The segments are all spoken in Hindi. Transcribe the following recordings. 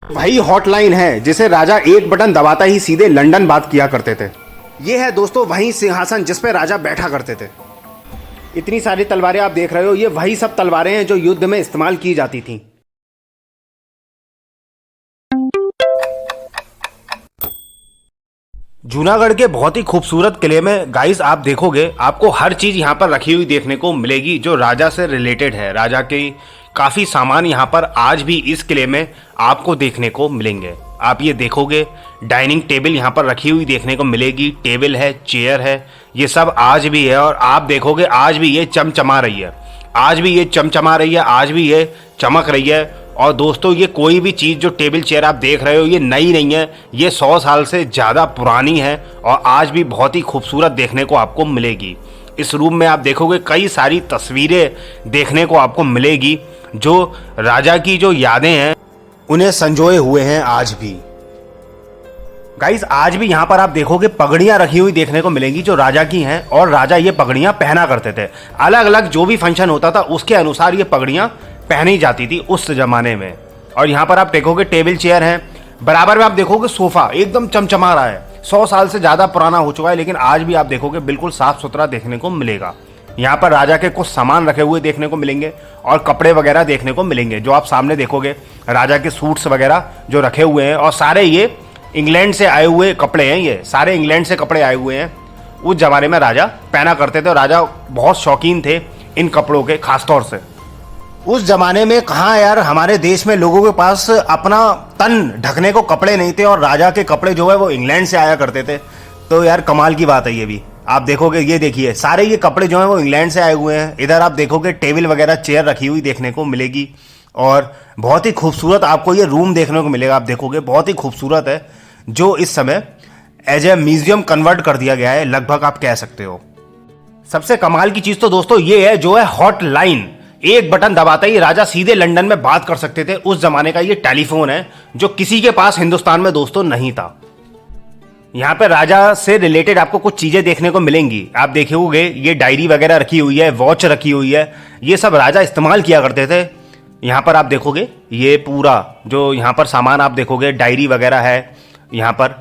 वही हॉटलाइन है जिसे राजा एक बटन दबाता ही सीधे लंदन बात किया करते थे। ये है दोस्तों वही सिंहासन जिस पे राजा बैठा करते थे। इतनी सारी तलवारें आप देख रहे हो, ये वही सब तलवारें हैं जो युद्ध में इस्तेमाल की जाती थीं। जूनागढ़ के बहुत ही खूबसूरत किले में गाइस आप देखोगे आपको हर चीज यहाँ पर रखी हुई देखने को मिलेगी जो राजा से रिलेटेड है। राजा के काफी सामान यहाँ पर आज भी इस किले में आपको देखने को मिलेंगे। आप ये देखोगे डाइनिंग टेबल यहाँ पर रखी हुई देखने को मिलेगी, टेबल है, चेयर है, ये सब आज भी है। और आप देखोगे आज भी ये चमचमा रही है, आज भी ये चमचमा रही है, आज भी ये चमक रही है। और दोस्तों ये कोई भी चीज़ जो टेबल चेयर आप देख रहे हो ये नई नहीं है, ये 100 साल से ज़्यादा पुरानी है और आज भी बहुत ही खूबसूरत देखने को आपको मिलेगी। इस रूम में आप देखोगे कई सारी तस्वीरें देखने को आपको मिलेगी जो राजा की जो यादें हैं उन्हें संजोए हुए हैं आज भी। गाइस आज भी यहाँ पर आप देखोगे पगड़ियाँ रखी हुई देखने को मिलेंगी जो राजा की हैं और राजा ये पगड़ियाँ पहना करते थे। अलग अलग जो भी फंक्शन होता था उसके अनुसार ये पगड़ियाँ पहनी जाती थी उस जमाने में। और यहाँ पर आप देखोगे टेबल चेयर हैं, बराबर में आप देखोगे सोफा एकदम चमचमा रहा है, 100 साल से ज़्यादा पुराना हो चुका है लेकिन आज भी आप देखोगे बिल्कुल साफ सुथरा देखने को मिलेगा। यहाँ पर राजा के कुछ सामान रखे हुए देखने को मिलेंगे और कपड़े वगैरह देखने को मिलेंगे जो आप सामने देखोगे। राजा के सूट्स वगैरह जो रखे हुए हैं और सारे ये इंग्लैंड से आए हुए कपड़े हैं, ये सारे इंग्लैंड से कपड़े आए हुए हैं। उस जमाने में राजा पहना करते थे और राजा बहुत शौकीन थे इन कपड़ों के खासतौर से। उस जमाने में कहाँ यार हमारे देश में लोगों के पास अपना तन ढकने को कपड़े नहीं थे और राजा के कपड़े जो है वो इंग्लैंड से आया करते थे। तो यार कमाल की बात है ये भी। आप देखोगे ये देखिए सारे ये कपड़े जो हैं वो इंग्लैंड से आए हुए हैं। इधर आप देखोगे टेबल वगैरह चेयर रखी हुई देखने को मिलेगी और बहुत ही खूबसूरत आपको ये रूम देखने को मिलेगा। आप देखोगे बहुत ही खूबसूरत है जो इस समय एज ए म्यूजियम कन्वर्ट कर दिया गया है लगभग आप कह सकते हो। सबसे कमाल की चीज तो दोस्तों ये है जो है हॉटलाइन। एक बटन दबाता ही राजा सीधे लंदन में बात कर सकते थे। उस जमाने का ये टेलीफोन है जो किसी के पास हिंदुस्तान में दोस्तों नहीं था। यहाँ पे राजा से रिलेटेड आपको कुछ चीजें देखने को मिलेंगी। आप देखोगे ये डायरी वगैरह रखी हुई है, वॉच रखी हुई है, ये सब राजा इस्तेमाल किया करते थे। यहाँ पर आप देखोगे ये पूरा जो यहाँ पर सामान आप देखोगे डायरी वगैरह है, यहाँ पर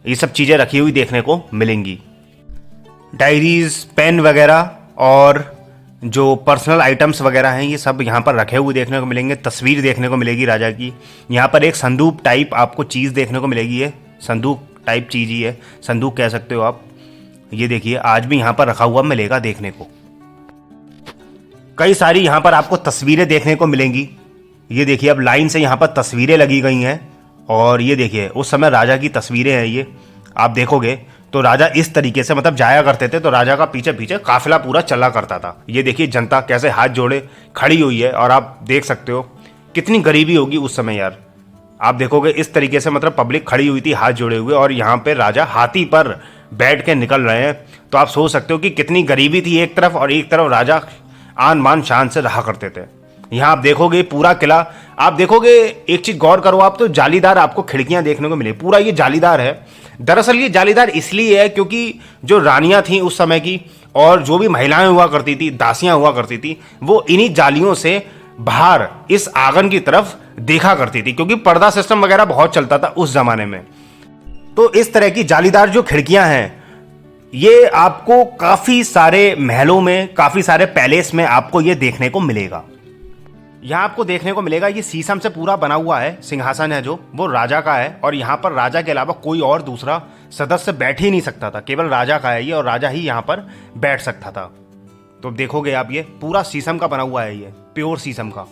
ये सब चीजें रखी हुई देखने को मिलेंगी। डायरीज, पेन वगैरह और जो पर्सनल आइटम्स वगैरह हैं ये सब यहाँ पर रखे हुए देखने को मिलेंगे। तस्वीर देखने को मिलेगी राजा की। यहाँ पर एक संदूक टाइप आपको चीज़ देखने को मिलेगी। ये संदूक टाइप चीज़ ही है, संदूक कह सकते हो आप। ये देखिए आज भी यहाँ पर रखा हुआ मिलेगा देखने को। कई सारी यहाँ पर आपको तस्वीरें देखने को मिलेंगी। ये देखिए अब लाइन से यहाँ पर तस्वीरें लगी गई हैं और ये देखिए उस समय राजा की तस्वीरें हैं। ये आप देखोगे तो राजा इस तरीके से मतलब जाया करते थे तो राजा का पीछे पीछे काफिला पूरा चला करता था। ये देखिए जनता कैसे हाथ जोड़े खड़ी हुई है और आप देख सकते हो कितनी गरीबी होगी उस समय यार। आप देखोगे इस तरीके से मतलब पब्लिक खड़ी हुई थी हाथ जोड़े हुए और यहाँ पे राजा हाथी पर बैठ के निकल रहे हैं। तो आप सोच सकते हो कि कितनी गरीबी थी एक तरफ और एक तरफ राजा आन बान शान से रहा करते थे। यहाँ आप देखोगे पूरा किला, आप देखोगे एक चीज गौर करो आप तो जालीदार आपको खिड़कियां देखने को मिले। पूरा ये जालीदार है। दरअसल ये जालीदार इसलिए है क्योंकि जो रानियां थीं उस समय की और जो भी महिलाएं हुआ करती थी, दासियां हुआ करती थी, वो इन्हीं जालियों से बाहर इस आंगन की तरफ देखा करती थी क्योंकि पर्दा सिस्टम वगैरह बहुत चलता था उस जमाने में। तो इस तरह की जालीदार जो खिड़कियां हैं ये आपको काफी सारे महलों में, काफी सारे पैलेस में आपको ये देखने को मिलेगा। यहाँ आपको देखने को मिलेगा ये शीशम से पूरा बना हुआ है सिंहासन है जो वो राजा का है और यहाँ पर राजा के अलावा कोई और दूसरा सदस्य बैठ ही नहीं सकता था, केवल राजा का है ये और राजा ही यहाँ पर बैठ सकता था। तो देखोगे आप ये पूरा शीशम का बना हुआ है, ये प्योर शीशम का।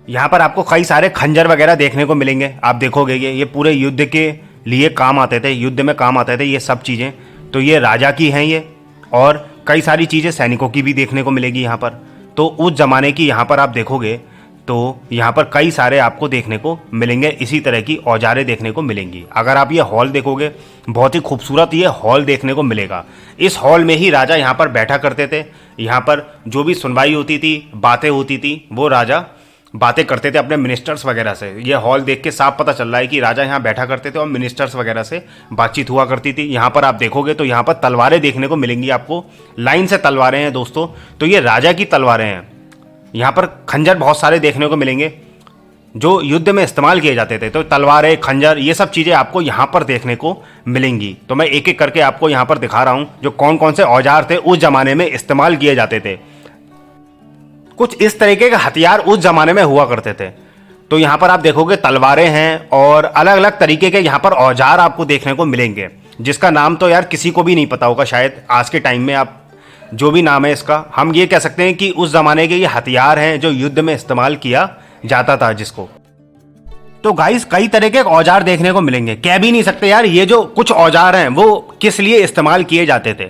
यहाँ पर आपको कई सारे खंजर वगैरह देखने को मिलेंगे। आप देखोगे ये पूरे युद्ध के लिए काम आते थे, युद्ध में काम आते थे ये सब चीज़ें। तो ये राजा की हैं ये और कई सारी चीज़ें सैनिकों की भी देखने को मिलेगी यहाँ पर। तो उस ज़माने की यहाँ पर आप देखोगे तो यहाँ पर कई सारे आपको देखने को मिलेंगे, इसी तरह की औजारें देखने को मिलेंगी। अगर आप ये हॉल देखोगे बहुत ही खूबसूरत ये हॉल देखने को मिलेगा। इस हॉल में ही राजा यहाँ पर बैठा करते थे। यहाँ पर जो भी सुनवाई होती थी, बातें होती थी, वो राजा बातें करते थे अपने मिनिस्टर्स वगैरह से। ये हॉल देख के साफ पता चल रहा है कि राजा यहाँ बैठा करते थे और मिनिस्टर्स वगैरह से बातचीत हुआ करती थी। यहाँ पर आप देखोगे तो यहाँ पर तलवारें देखने को मिलेंगी आपको, लाइन से तलवारें हैं दोस्तों। तो ये राजा की तलवारें हैं। यहाँ पर खंजर बहुत सारे देखने को मिलेंगे जो युद्ध में इस्तेमाल किए जाते थे। तो तलवारें, खंजर, ये सब चीज़ें आपको यहाँ पर देखने को मिलेंगी। तो मैं एक एक करके आपको यहाँ पर दिखा रहा हूँ जो कौन कौन से औजार थे उस जमाने में इस्तेमाल किए जाते थे। कुछ इस तरीके के हथियार उस जमाने में हुआ करते थे। तो यहाँ पर आप देखोगे तलवारें हैं और अलग अलग तरीके के यहाँ पर औजार आपको देखने को मिलेंगे, जिसका नाम तो यार किसी को भी नहीं पता होगा शायद आज के टाइम में। आप जो भी नाम है इसका, हम ये कह सकते हैं कि उस जमाने के ये हथियार हैं जो युद्ध में इस्तेमाल किया जाता था जिसको। तो गाइस कई तरह के औजार देखने को मिलेंगे, कह भी नहीं सकते यार ये जो कुछ औजार हैं वो किस लिए इस्तेमाल किए जाते थे।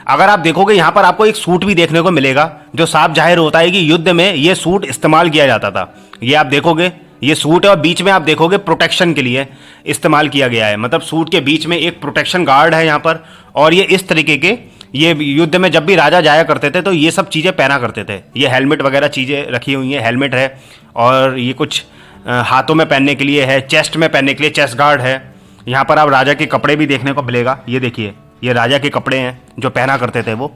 अगर आप देखोगे यहाँ पर आपको एक सूट भी देखने को मिलेगा जो साफ जाहिर होता है कि युद्ध में ये सूट इस्तेमाल किया जाता था। ये आप देखोगे ये सूट है और बीच में आप देखोगे प्रोटेक्शन के लिए इस्तेमाल किया गया है। मतलब सूट के बीच में एक प्रोटेक्शन गार्ड है यहाँ पर। और ये इस तरीके के, ये युद्ध में जब भी राजा जाया करते थे तो ये सब चीज़ें पहना करते थे। ये हेलमेट वगैरह चीज़ें रखी हुई हैं, हेलमेट है और ये कुछ हाथों में पहनने के लिए है, चेस्ट में पहनने के लिए चेस्ट गार्ड है। यहाँ पर आप राजा के कपड़े भी देखने को मिलेगा। ये देखिए ये राजा के कपड़े हैं जो पहना करते थे वो।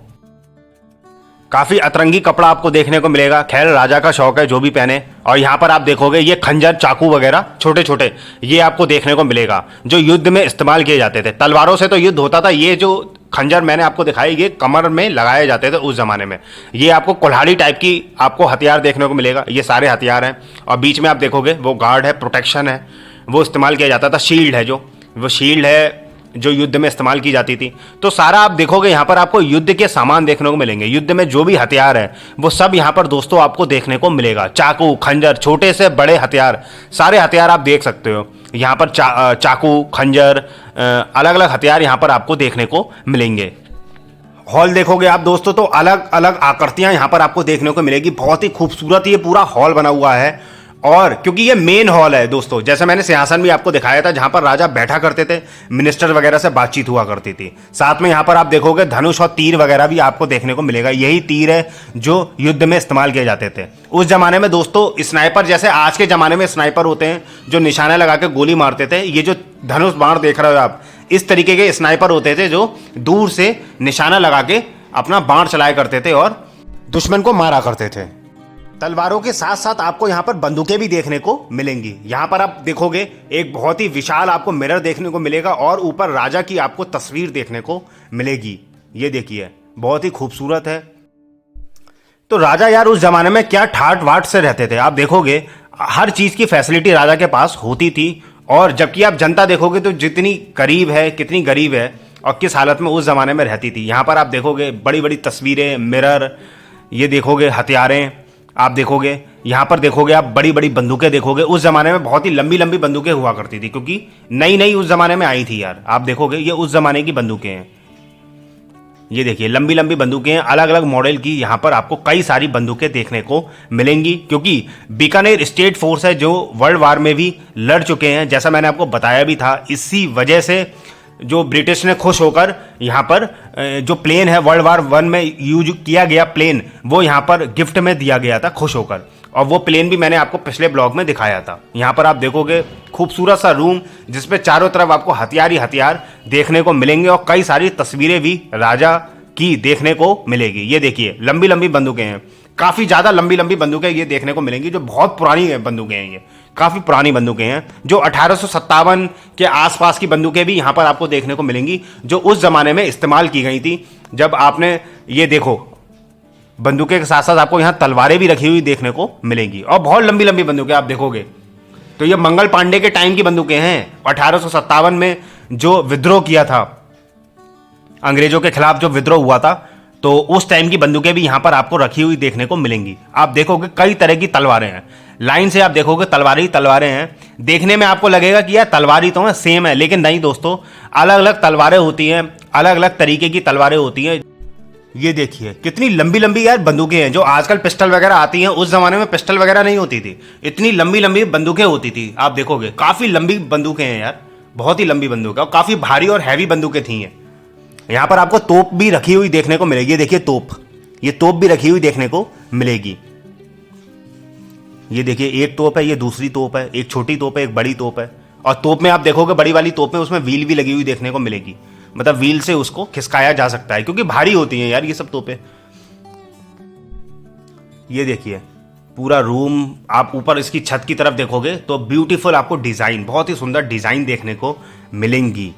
काफ़ी अतरंगी कपड़ा आपको देखने को मिलेगा। खैर राजा का शौक है जो भी पहने। और यहाँ पर आप देखोगे ये खंजर, चाकू वगैरह छोटे छोटे ये आपको देखने को मिलेगा जो युद्ध में इस्तेमाल किए जाते थे। तलवारों से तो युद्ध होता था, ये जो खंजर मैंने आपको दिखाई ये कमर में लगाए जाते थे उस जमाने में। ये आपको कुल्हाड़ी टाइप की आपको हथियार देखने को मिलेगा। ये सारे हथियार हैं और बीच में आप देखोगे वो गार्ड है, प्रोटेक्शन है, वो इस्तेमाल किया जाता था। शील्ड है, जो वो शील्ड है जो युद्ध में इस्तेमाल की जाती थी। तो सारा आप देखोगे यहाँ पर आपको युद्ध के सामान देखने को मिलेंगे। युद्ध में जो भी हथियार है वो सब यहाँ पर दोस्तों आपको देखने को मिलेगा। चाकू, खंजर, छोटे से बड़े हथियार, सारे हथियार आप देख सकते हो यहाँ पर। चाकू, खंजर, अलग अलग हथियार यहाँ पर आपको देखने को मिलेंगे। हॉल देखोगे आप दोस्तों तो अलग अलग आकृतियां यहाँ पर आपको देखने को मिलेगी। बहुत ही खूबसूरत ये पूरा हॉल बना हुआ है। और क्योंकि ये मेन हॉल है दोस्तों, जैसे मैंने सिंहासन भी आपको दिखाया था जहां पर राजा बैठा करते थे, मिनिस्टर वगैरह से बातचीत हुआ करती थी। साथ में यहाँ पर आप देखोगे धनुष और तीर वगैरह भी आपको देखने को मिलेगा। यही तीर है जो युद्ध में इस्तेमाल किए जाते थे उस जमाने में दोस्तों। स्नाइपर जैसे आज के जमाने में स्नाइपर होते हैं जो निशाना लगा के गोली मारते थे, ये जो धनुष बाण देख रहे हो आप, इस तरीके के स्नाइपर होते थे जो दूर से निशाना लगा के अपना बाण चलाया करते थे और दुश्मन को मारा करते थे। तलवारों के साथ साथ आपको यहाँ पर बंदूकें भी देखने को मिलेंगी। यहाँ पर आप देखोगे एक बहुत ही विशाल आपको मिरर देखने को मिलेगा और ऊपर राजा की आपको तस्वीर देखने को मिलेगी। ये देखिए बहुत ही खूबसूरत है। तो राजा यार उस जमाने में क्या ठाट वाट से रहते थे। आप देखोगे हर चीज की फैसिलिटी राजा के पास होती थी। और जबकि आप जनता देखोगे तो जितनी करीब है, कितनी गरीब है और किस हालत में उस जमाने में रहती थी। यहाँ पर आप देखोगे बड़ी बड़ी तस्वीरें, मिरर, ये देखोगे हथियारें आप देखोगे। यहाँ पर देखोगे आप बड़ी बड़ी बंदूकें देखोगे। उस जमाने में बहुत ही लंबी लंबी बंदूकें हुआ करती थी क्योंकि नई नई उस जमाने में आई थी यार। आप देखोगे ये उस जमाने की बंदूकें हैं। ये देखिए लंबी लंबी बंदूकें हैं, अलग अलग मॉडल की। यहाँ पर आपको कई सारी बंदूकें देखने को मिलेंगी क्योंकि बीकानेर स्टेट फोर्स है जो वर्ल्ड वार में भी लड़ चुके हैं, जैसा मैंने आपको बताया भी था। इसी वजह से जो ब्रिटिश ने खुश होकर यहाँ पर जो प्लेन है वर्ल्ड वार 1 में यूज किया गया प्लेन, वो यहाँ पर गिफ्ट में दिया गया था खुश होकर। और वो प्लेन भी मैंने आपको पिछले ब्लॉग में दिखाया था। यहाँ पर आप देखोगे खूबसूरत सा रूम जिसपे चारों तरफ आपको हथियार ही हथियार देखने को मिलेंगे और कई सारी तस्वीरें भी राजा की देखने को मिलेगी। ये देखिए लंबी लंबी बंदूकें हैं, काफ़ी ज़्यादा लंबी लंबी बंदूकें ये देखने को मिलेंगी जो बहुत पुरानी बंदूकें हैं। ये काफ़ी पुरानी बंदूकें हैं जो 1857 के आसपास की बंदूकें भी यहाँ पर आपको देखने को मिलेंगी जो उस ज़माने में इस्तेमाल की गई थी। जब आपने ये देखो बंदूकें के साथ साथ आपको यहाँ तलवारें भी रखी हुई देखने को मिलेंगी और बहुत लंबी लंबी बंदूकें आप देखोगे। तो ये मंगल पांडे के टाइम की बंदूकें हैं। 1857 में जो विद्रोह किया था, अंग्रेजों के खिलाफ जो विद्रोह हुआ था, तो उस टाइम की बंदूकें भी यहाँ पर आपको रखी हुई देखने को मिलेंगी। आप देखोगे कई तरह की तलवारें हैं, लाइन से आप देखोगे तलवारें ही तलवारें हैं। देखने में आपको लगेगा कि यार तलवार ही तो है, सेम है, लेकिन नहीं दोस्तों, अलग अलग तलवारें होती हैं, अलग अलग तरीके की तलवारें होती हैं। ये देखिए कितनी लंबी लंबी यार बंदूकें हैं। जो आजकल पिस्टल वगैरह आती हैं, उस जमाने में पिस्टल वगैरह नहीं होती थी, इतनी लंबी लंबी बंदूकें होती थी। आप देखोगे काफी लंबी बंदूकें हैं यार, बहुत ही लंबी बंदूकें और काफी भारी और हैवी बंदूकें थी। यहाँ पर आपको तोप भी रखी हुई देखने को मिलेगी। देखिए तोप, ये तोप भी रखी हुई देखने को मिलेगी। ये देखिए, एक तोप है, ये दूसरी तोप है, एक छोटी तोप है, एक बड़ी तोप है। और तोप में आप देखोगे, बड़ी वाली तोप में उसमें व्हील भी लगी हुई देखने को मिलेगी, मतलब व्हील से उसको खिसकाया जा सकता है, क्योंकि भारी होती हैं यार ये सब तोपें। ये देखिए पूरा रूम, आप ऊपर इसकी छत की तरफ देखोगे तो ब्यूटीफुल आपको डिज़ाइन, बहुत ही सुंदर डिज़ाइन देखने को मिलेंगी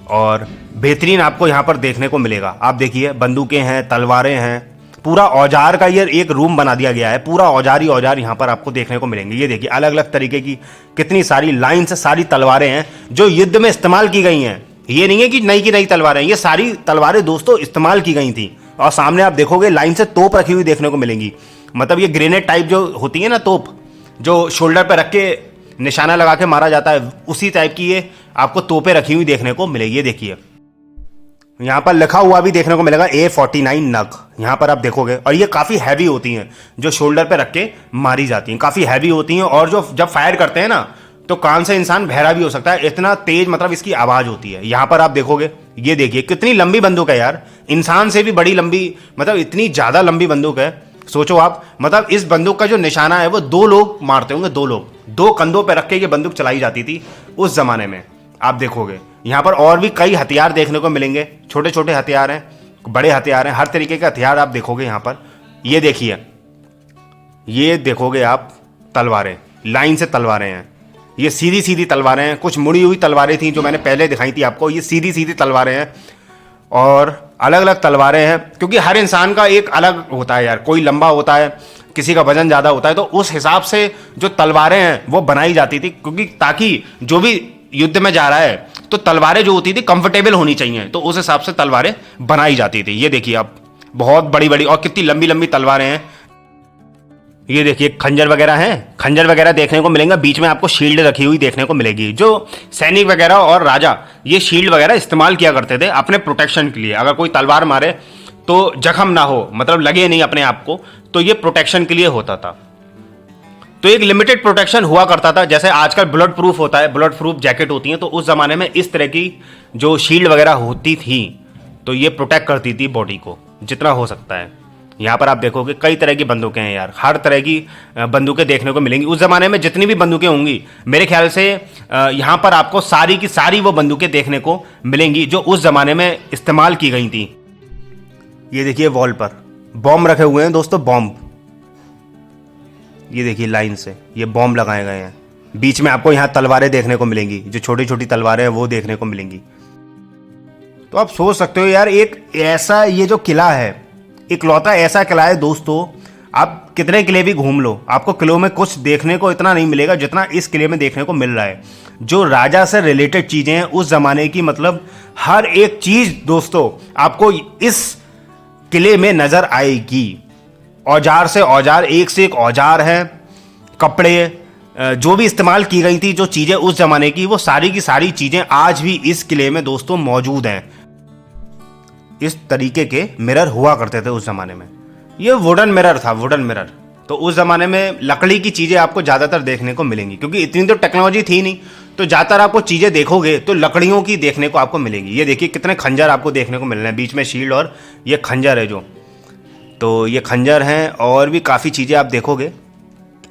और बेहतरीन आपको यहाँ पर देखने को मिलेगा। आप देखिए बंदूकें हैं, तलवारें हैं, पूरा औजार का ये एक रूम बना दिया गया है, पूरा औजार ही औजार यहाँ पर आपको देखने को मिलेंगे। ये देखिए अलग अलग तरीके की कितनी सारी लाइन से सारी तलवारें हैं जो युद्ध में इस्तेमाल की गई हैं। ये नहीं है कि नई की नई तलवारें, ये सारी तलवारें दोस्तों इस्तेमाल की गई थी। और सामने आप देखोगे लाइन से तोप रखी हुई देखने को मिलेंगी, मतलब ये ग्रेनेड टाइप जो होती है ना तोप, जो शोल्डर पर रख के निशाना लगा के मारा जाता है, उसी टाइप की ये आपको तोपें रखी हुई देखने को मिलेगी। ये देखिए यहाँ पर लिखा हुआ भी देखने को मिलेगा A49 नग, यहाँ पर आप देखोगे। और ये काफ़ी हैवी होती हैं, जो शोल्डर पे रख के मारी जाती हैं, काफ़ी हैवी होती हैं। और जो जब फायर करते हैं ना तो कान से इंसान बहरा भी हो सकता है, इतना तेज मतलब इसकी आवाज़ होती है। यहाँ पर आप देखोगे, ये देखिए कितनी लंबी बंदूक है यार, इंसान से भी बड़ी लंबी, मतलब इतनी ज़्यादा लंबी बंदूक है। सोचो आप, मतलब इस बंदूक का जो निशाना है वो 2 लोग मारते होंगे, 2 लोग, 2 कंधों पर रख के ये बंदूक चलाई जाती थी उस जमाने में। आप देखोगे यहाँ पर और भी कई हथियार देखने को मिलेंगे, छोटे छोटे हथियार हैं, बड़े हथियार हैं, हर तरीके के हथियार आप देखोगे यहाँ पर। ये देखिए, ये देखोगे आप तलवारें, लाइन से तलवारें हैं, ये सीधी सीधी तलवारें हैं, कुछ मुड़ी हुई तलवारें थी जो मैंने पहले दिखाई थी आपको, ये सीधी सीधी तलवारें हैं और अलग अलग तलवारें हैं, क्योंकि हर इंसान का एक अलग होता है यार, कोई लंबा होता है, किसी का वजन ज़्यादा होता है, तो उस हिसाब से जो तलवारें हैं वो बनाई जाती थी, क्योंकि ताकि जो भी युद्ध में जा रहा है तो तलवारें जो होती थी कंफर्टेबल होनी चाहिए, तो उस हिसाब से तलवारें बनाई जाती थी। ये देखिए आप, बहुत बड़ी बड़ी और कितनी लंबी लंबी तलवारें हैं। ये देखिए खंजर वगैरह हैं, खंजर वगैरह देखने को मिलेंगे, बीच में आपको शील्ड रखी हुई देखने को मिलेगी। जो सैनिक वगैरह और राजा ये शील्ड वगैरह इस्तेमाल किया करते थे अपने प्रोटेक्शन के लिए, अगर कोई तलवार मारे तो जख्म ना हो, मतलब लगे नहीं अपने आप को, तो ये प्रोटेक्शन के लिए होता था। तो एक लिमिटेड प्रोटेक्शन हुआ करता था, जैसे आजकल बुलेट प्रूफ होता है, बुलेट प्रूफ जैकेट होती हैं, तो उस जमाने में इस तरह की जो शील्ड वगैरह होती थी तो ये प्रोटेक्ट करती थी बॉडी को जितना हो सकता है। यहाँ पर आप देखोगे कई तरह की बंदूकें हैं यार, हर तरह की बंदूकें देखने को मिलेंगी। उस जमाने में जितनी भी बंदूकें होंगी मेरे ख्याल से यहाँ पर आपको सारी की सारी वो बंदूकें देखने को मिलेंगी जो उस जमाने में इस्तेमाल की गई थी। ये देखिए वॉल पर बॉम्ब रखे हुए हैं दोस्तों, बॉम्ब, ये देखिए लाइन से ये बॉम्ब लगाए गए हैं। बीच में आपको यहाँ तलवारें देखने को मिलेंगी, जो छोटी छोटी तलवारें हैं वो देखने को मिलेंगी। तो आप सोच सकते हो यार, एक ऐसा ये जो किला है, इकलौता ऐसा किला है दोस्तों, आप कितने किले भी घूम लो, आपको किलों में कुछ देखने को इतना नहीं मिलेगा जितना इस किले में देखने को मिल रहा है। जो राजा से रिलेटेड चीज़ें हैं उस जमाने की, मतलब हर एक चीज़ दोस्तों आपको इस किले में नज़र आएगी। औजार से औजार, एक से एक औजार हैं, कपड़े, जो भी इस्तेमाल की गई थी जो चीज़ें उस ज़माने की, वो सारी की सारी चीज़ें आज भी इस किले में दोस्तों मौजूद हैं। इस तरीके के मिरर हुआ करते थे उस ज़माने में। ये वुडन मिरर था, वुडन मिरर। तो उस ज़माने में लकड़ी की चीज़ें आपको ज़्यादातर देखने को मिलेंगी, क्योंकि इतनी तो टेक्नोलॉजी थी नहीं, तो ज़्यादातर आपको चीज़ें देखोगे तो लकड़ियों की देखने को आपको मिलेंगी। ये देखिए कितने खंजर आपको देखने को मिल रहे हैं, बीच में शील्ड और ये खंजर है जो, तो ये खंजर हैं और भी काफ़ी चीज़ें आप देखोगे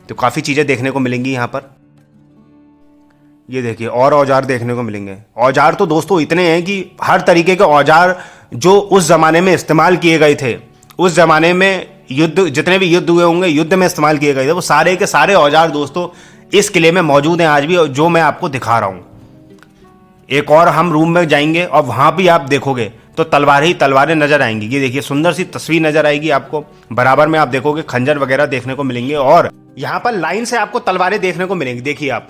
तो काफ़ी चीज़ें देखने को मिलेंगी यहाँ पर। ये देखिए और औजार देखने को मिलेंगे। औजार तो दोस्तों इतने हैं कि हर तरीके के औजार जो उस ज़माने में इस्तेमाल किए गए थे, उस ज़माने में युद्ध, जितने भी युद्ध हुए होंगे, युद्ध में इस्तेमाल किए गए थे, वो सारे के सारे औजार दोस्तों इस किले में मौजूद हैं आज भी, जो मैं आपको दिखा रहा हूँ। एक और हम रूम में जाएंगे और वहाँ भी आप देखोगे तो तलवारें ही तलवारें नजर आएंगी। ये देखिए सुंदर सी तस्वीर नजर आएगी आपको, बराबर में आप देखोगे खंजर वगैरह देखने को मिलेंगे और यहाँ पर लाइन से आपको तलवारें देखने को मिलेंगी। देखिए आप,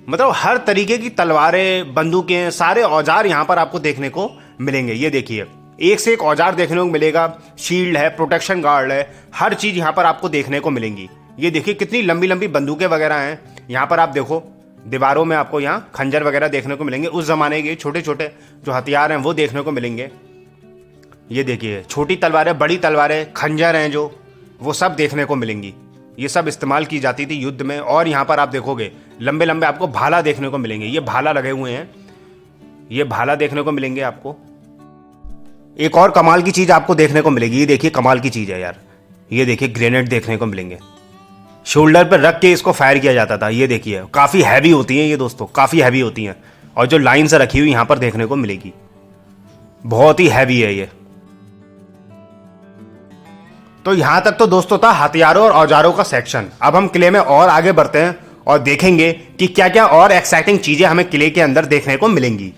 मतलब हर तरीके की तलवारें, बंदूकें, सारे औजार यहाँ पर आपको देखने को मिलेंगे। ये देखिए एक से एक औजार देखने को मिलेगा, शील्ड है, प्रोटेक्शन गार्ड है, हर चीज़ यहाँ पर आपको देखने को मिलेंगी। ये देखिए कितनी लंबी लंबी बंदूकें वगैरह हैं यहाँ पर, आप देखो दीवारों में आपको यहाँ खंजर वगैरह देखने को मिलेंगे। उस जमाने के छोटे छोटे जो हथियार हैं वो देखने को मिलेंगे। ये देखिए छोटी तलवारें, बड़ी तलवारें, खंजर हैं जो, वो सब देखने को मिलेंगी। ये सब इस्तेमाल की जाती थी युद्ध में। और यहाँ पर आप देखोगे लंबे लंबे आपको भाला देखने को मिलेंगे, ये भाला लगे हुए हैं, ये भाला देखने को मिलेंगे आपको। एक और कमाल की चीज़ आपको देखने को मिलेगी, ये देखिए कमाल की चीज़ है यार, ये देखिए ग्रेनेड देखने को मिलेंगे। शोल्डर पर रख के इसको फायर किया जाता था। ये देखिए काफ़ी हैवी होती हैं ये दोस्तों, काफ़ी हैवी होती हैं, और जो लाइन से रखी हुई यहाँ पर देखने को मिलेगी, बहुत ही हैवी है ये। तो यहाँ तक तो दोस्तों था हथियारों और औजारों का सेक्शन। अब हम किले में और आगे बढ़ते हैं और देखेंगे कि क्या क्या और एक्साइटिंग चीज़ें हमें किले के अंदर देखने को मिलेंगी।